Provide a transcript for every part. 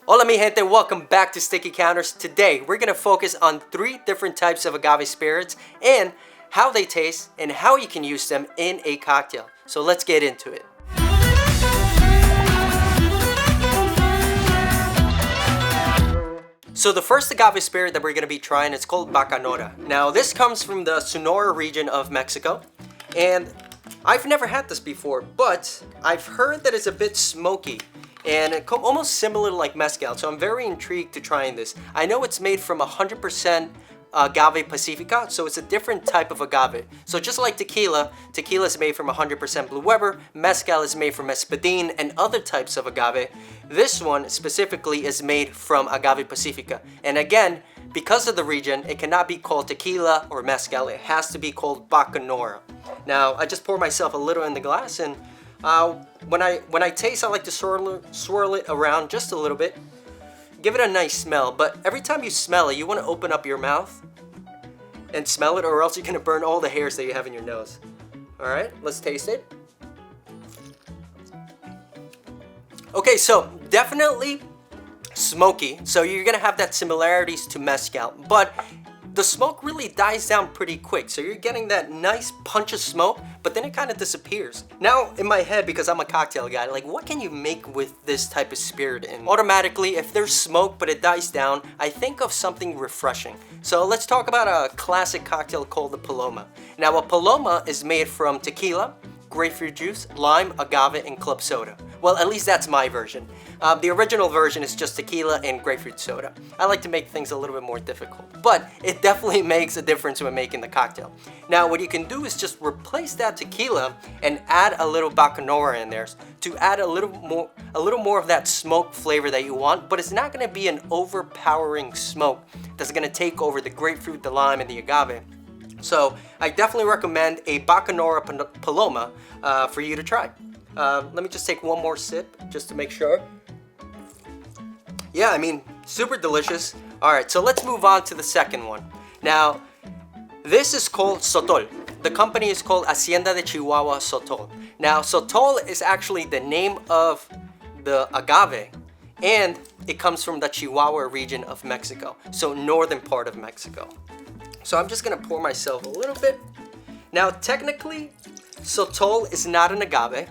Hola mi gente, welcome back to Sticky Counters. Today we're going to focus on 3 different types of agave spirits and how they taste and how you can use them in a cocktail. So let's get into it. So the first agave spirit that we're going to be trying is called Bacanora. Now this comes from the Sonora region of Mexico, and I've never had this before, but I've heard that it's a bit smoky and almost similar to like mezcal, so I'm very intrigued to trying this. I know it's made from 100% agave pacifica, so it's a different type of agave. So just like tequila, tequila is made from 100% Blue Weber, mezcal is made from espadín and other types of agave. This one specifically is made from agave pacifica. And again, because of the region, it cannot be called tequila or mezcal, it has to be called Bacanora. Now, I just pour myself a little in the glass, and when I taste, I like to swirl it around just a little bit. Give it a nice smell, but every time you smell it, you want to open up your mouth and smell it, or else you're going to burn all the hairs that you have in your nose. Alright, let's taste it. Okay, so definitely smoky, so you're going to have that similarities to mezcal, but the smoke really dies down pretty quick, so you're getting that nice punch of smoke, but then it kind of disappears. Now, in my head, because I'm a cocktail guy, like what can you make with this type of spirit? And automatically, if there's smoke but it dies down, I think of something refreshing. So let's talk about a classic cocktail called the Paloma. Now, a Paloma is made from tequila, grapefruit juice, lime, agave, and club soda. Well, at least that's my version. The original version is just tequila and grapefruit soda. I like to make things a little bit more difficult, but it definitely makes a difference when making the cocktail. Now, what you can do is just replace that tequila and add a little Bacanora in there to add a little more of that smoke flavor that you want, but it's not going to be an overpowering smoke that's going to take over the grapefruit, the lime, and the agave. So I definitely recommend a Bacanora Paloma for you to try. Let me just take one more sip just to make sure. Yeah, I mean, super delicious. Alright, so let's move on to the second one. Now, this is called Sotol. The company is called Hacienda de Chihuahua Sotol. Now, Sotol is actually the name of the agave, and it comes from the Chihuahua region of Mexico, so northern part of Mexico. So I'm just gonna pour myself a little bit. Now, technically, Sotol is not an agave,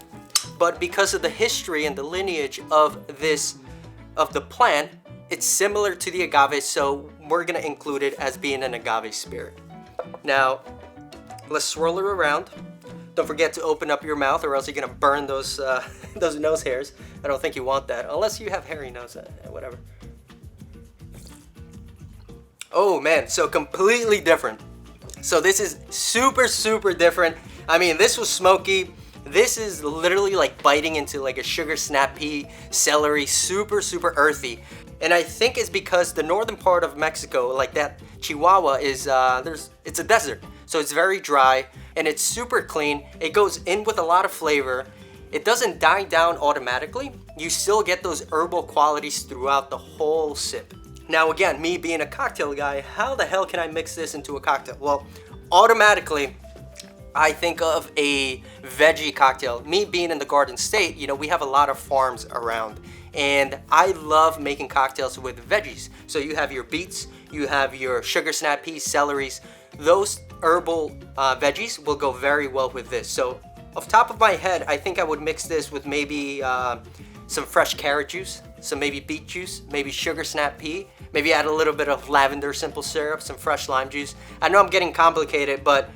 but because of the history and the lineage of the plant, it's similar to the agave, so we're gonna include it as being an agave spirit. Now, let's swirl it around. Don't forget to open up your mouth, or else you're gonna burn those those nose hairs. I don't think you want that, unless you have hairy nose, whatever. Oh man, so completely different. So this is super different. I mean, this was smoky. This is literally like biting into like a sugar snap pea, celery, super earthy. And I think it's because the northern part of Mexico, like that Chihuahua, is it's a desert. So it's very dry and it's super clean. It goes in with a lot of flavor. It doesn't die down automatically. You still get those herbal qualities throughout the whole sip. Now again, me being a cocktail guy, how the hell can I mix this into a cocktail? Well, automatically, I think of a veggie cocktail. Me being in the Garden State, you know, we have a lot of farms around, and I love making cocktails with veggies. So you have your beets, you have your sugar snap peas, celeries. Those herbal veggies will go very well with this. So off top of my head, I think I would mix this with maybe some fresh carrot juice, some maybe beet juice, maybe sugar snap pea, maybe add a little bit of lavender simple syrup, some fresh lime juice. I know I'm getting complicated, but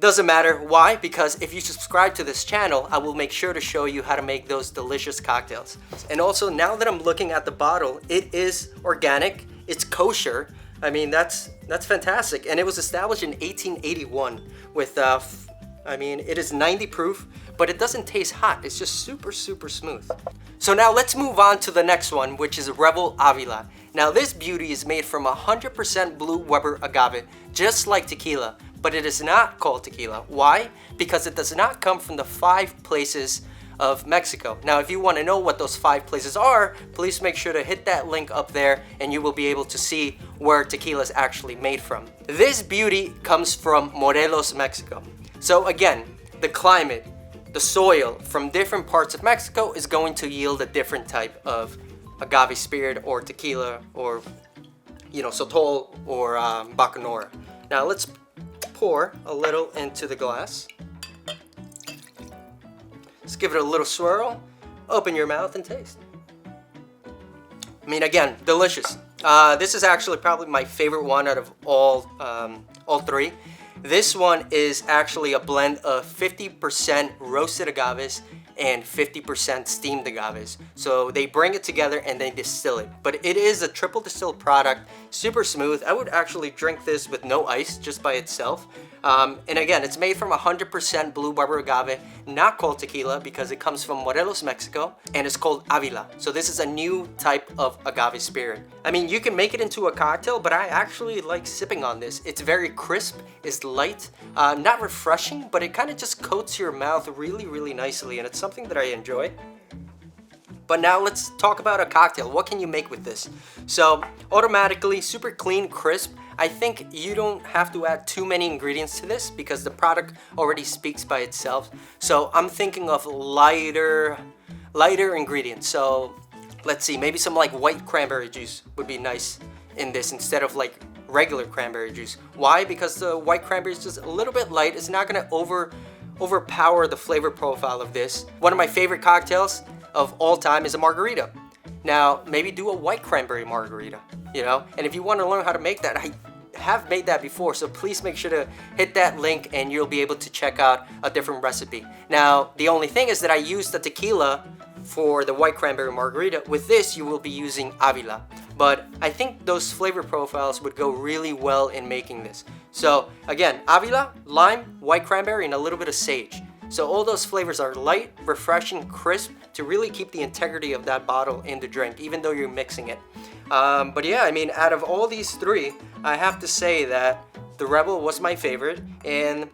doesn't matter. Why? Because if you subscribe to this channel, I will make sure to show you how to make those delicious cocktails. And also, now that I'm looking at the bottle, it is organic, it's kosher. I mean, that's fantastic. And it was established in 1881 with, I mean, it is 90 proof, but it doesn't taste hot. It's just super smooth. So now let's move on to the next one, which is Rebel Avila. Now this beauty is made from 100% Blue Weber agave, just like tequila, but it is not called tequila. Why? Because it does not come from the 5 places of Mexico. Now, if you want to know what those 5 places are, please make sure to hit that link up there and you will be able to see where tequila is actually made from. This beauty comes from Morelos, Mexico. So again, the climate, the soil from different parts of Mexico is going to yield a different type of agave spirit or tequila or, you know, sotol or bacanora. Now let's pour a little into the glass. Let's give it a little swirl. Open your mouth and taste. I mean, again, delicious. This is actually probably my favorite one out of all three. This one is actually a blend of 50% roasted agaves and 50% steamed agaves. So they bring it together and they distill it. But it is a triple distilled product, super smooth. I would actually drink this with no ice, just by itself. And again, it's made from 100% Blue Barber agave, not called tequila because it comes from Morelos, Mexico, and it's called Avila. So this is a new type of agave spirit. I mean, you can make it into a cocktail, but I actually like sipping on this. It's very crisp, it's light, not refreshing, but it kind of just coats your mouth really, really nicely, and it's something that I enjoy. But now let's talk about a cocktail. What can you make with this? So automatically, super clean, crisp. I think you don't have to add too many ingredients to this because the product already speaks by itself. So I'm thinking of lighter ingredients. So let's see, maybe some like white cranberry juice would be nice in this instead of like regular cranberry juice. Why? Because the white cranberry is just a little bit light. It's not gonna overpower the flavor profile of this. One of my favorite cocktails of all time is a margarita. Now, maybe do a white cranberry margarita, you know? And if you want to learn how to make that, I have made that before, so please make sure to hit that link and you'll be able to check out a different recipe. Now, the only thing is that I used the tequila for the white cranberry margarita. With this, you will be using Avila. But I think those flavor profiles would go really well in making this. So again, Avila, lime, white cranberry, and a little bit of sage. So all those flavors are light, refreshing, crisp to really keep the integrity of that bottle in the drink, even though you're mixing it. But yeah, I mean, out of all these three, I have to say that the Rebel was my favorite. And,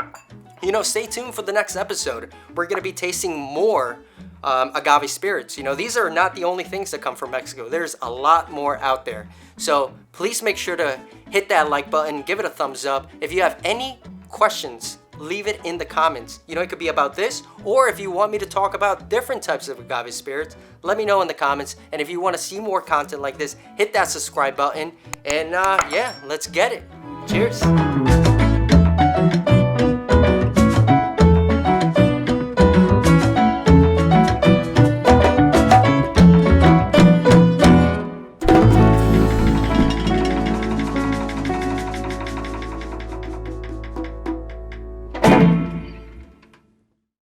you know, stay tuned for the next episode. We're going to be tasting more agave spirits. You know, these are not the only things that come from Mexico. There's a lot more out there. So please make sure to hit that like button, give it a thumbs up. If you have any questions, leave it in the comments. You know, it could be about this, or if you want me to talk about different types of agave spirits, let me know in the comments. And if you want to see more content like this, hit that subscribe button. And yeah, let's get it. Cheers.